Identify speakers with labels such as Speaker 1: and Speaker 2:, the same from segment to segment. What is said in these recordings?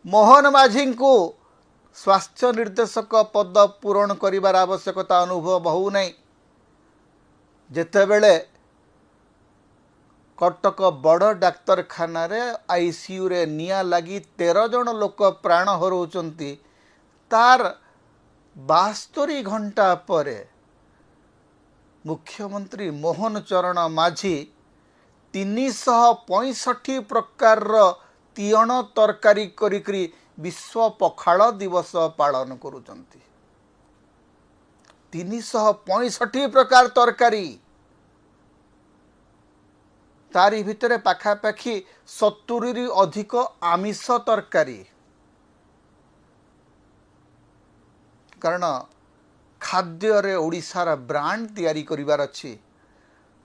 Speaker 1: मोहन माझी को स्वास्थ्य निर्देशक पद पूरण करिवार आवश्यकता अनुभव हो नहीं। जेतेबेले कटक बड़ डाक्तरखाना रे आईसीयू रे निया लगी 13 जन लोक प्राण हरौचंती तार 72 घंटा पर मुख्यमंत्री मोहन चरण माझी 365 प्रकार तीयण तरकारी करी विश्व पखाल दिवस पालन करुचंती। 365 प्रकार तरकारी तारी भितरे पाखापाखि 70 अधिक आमिष तरकारी। कारण खाद्य रे ओडिशार ब्रांड तैयारी करिवार अछि।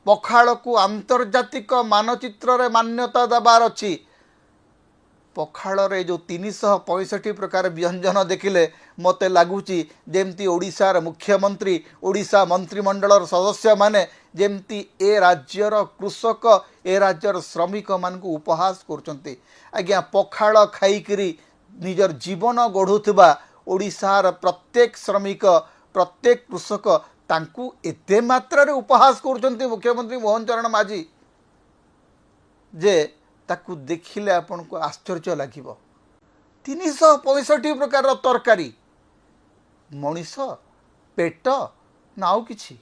Speaker 1: पखाल को आंतर्जातिक मानचित्र रे मान्यता देवार अछि। पखाल रे जो 365 प्रकार व्यंजन देखिले मते लागुची जेमती ओडिशार मुख्यमंत्री ओडिशा मंत्रिमंडल सदस्य माने जेमती ए राज्यर कृषक ए राज्यर श्रमिक मान को उपहास करचंती। आज्ञा पखाल खाइकरी निजर जीवन गढ़ुथबा ओडिशार प्रत्येक श्रमिक प्रत्येक कृषक तांकू एते मात्रा रे उपहास करचंती मुख्यमंत्री मोहन चरण माझी जे ताकू देखिले आपन को आश्चर्य लागिबो। 365 प्रकार तरकारी मनीष पेट ना आउ किछि।